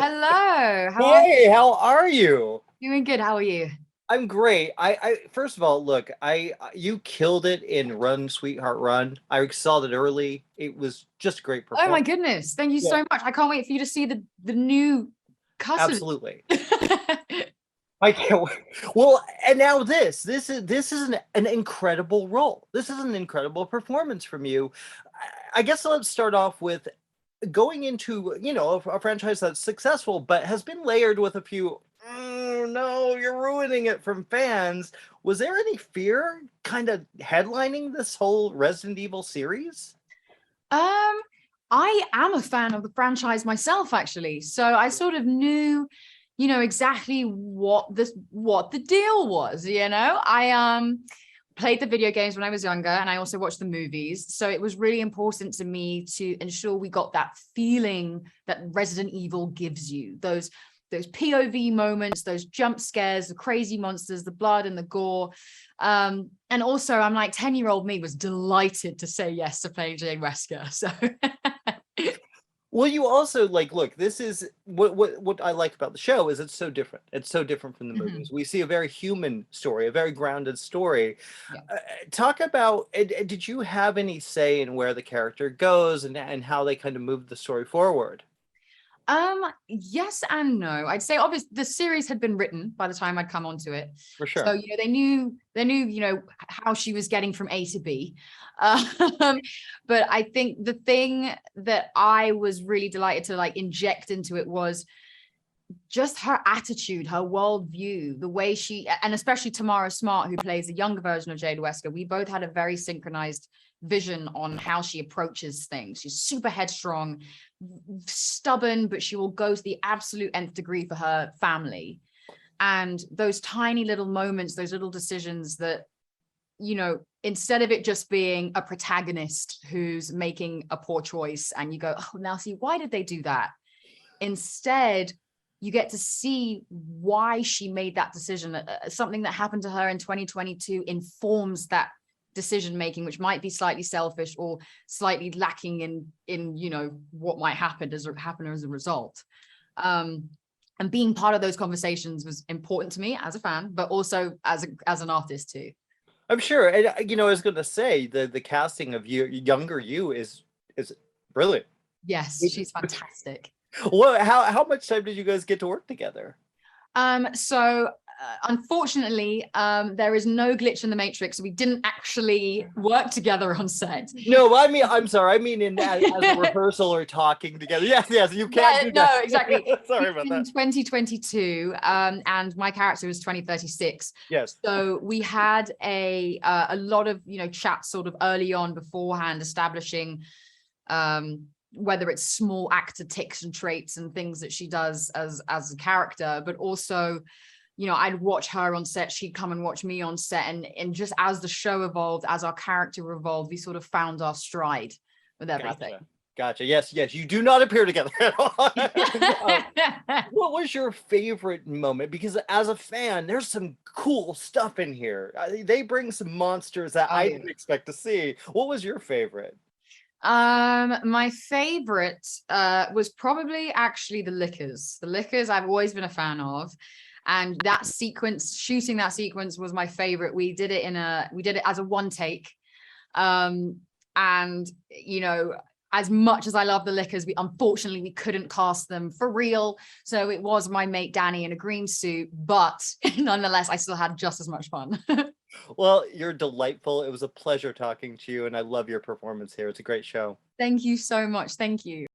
hello. How are Hey, how are you? you? Doing good. How are you? I'm great. I first of all, look, you killed it in Run, Sweetheart Run. I saw that early. It was just a great Oh my performance. goodness. Thank you Yeah, so much. I can't wait for you to see the new cut of absolutely. it. I can't wait. Well, and now this is an incredible role. This is an incredible performance from you. I guess let's start off with going into a franchise that's successful but has been layered with a few no, you're ruining it from fans. Was there any fear kind of headlining this whole Resident Evil series? Um, I am a fan of the franchise myself, actually. So I sort of knew, exactly what the deal was, I played the video games when I was younger, and I also watched the movies. So it was really important to me to ensure we got that feeling that Resident Evil gives you. Those POV moments, those jump scares, the crazy monsters, the blood and the gore. And also I'm like 10-year-old me was delighted to say yes to playing Jane Wesker. So Well, you also like look, this is what I like about the show is it's so different. It's so different from the movies. Mhm. We see a very human story, a very grounded story. Yeah. Talk about did you have any say in where the character goes and how they kind of move the story forward? Yes and no. I'd say obviously the series had been written by the time I'd come onto it. For So, sure. they knew, how she was getting from A to B. Um, but I think the thing that I was really delighted to like inject into it was just her attitude, her worldview, the way and especially Tamara Smart, who plays the younger version of Jade Wesker, we both had a very synchronized vision on how she approaches things. She's super headstrong, stubborn, but she will go to the absolute nth degree for her family. And those tiny little moments, those little decisions that, instead of it just being a protagonist who's making a poor choice and you go, oh, now see, why did they do that? Instead, you get to see why she made that decision. Something that happened to her in 2022 informs that decision making, which might be slightly selfish or slightly lacking in what might happen as a result. And being part of those conversations was important to me as a fan, but also as an artist too. I'm sure. And I was going to say the casting of younger you is brilliant. Yes, she's fantastic. Well, how much time did you guys get to work together? So unfortunately, there is no glitch in the matrix. So we didn't actually work together on set. No, I mean, I'm sorry. I mean, as a rehearsal or talking together. Yes, yes, you can't Yeah, do no, that. exactly. Sorry It's about in that. 2022, and my character was 2036. Yes. So we had a lot of chats sort of early on beforehand, establishing whether it's small actor tics and traits and things that she does as a character, but also I'd watch her on set, she'd come and watch me on set, and just as the show evolved, as our character evolved, we sort of found our stride with everything. Gotcha. Gotcha. Yes, yes. You do not appear together at all. What was your favorite moment? Because as a fan, there's some cool stuff in here. They bring some monsters that Oh I yeah. didn't expect to see. What was your favorite? My favorite was probably actually the Lickers. The Lickers I've always been a fan of. And that sequence, shooting that sequence was my favorite. We did it as a one take. And as much as I love the Lickers, we couldn't cast them for real. So it was my mate Danny in a green suit, but nonetheless, I still had just as much fun. Well, you're delightful. It was a pleasure talking to you, and I love your performance here. It's a great show. Thank you so much. Thank you.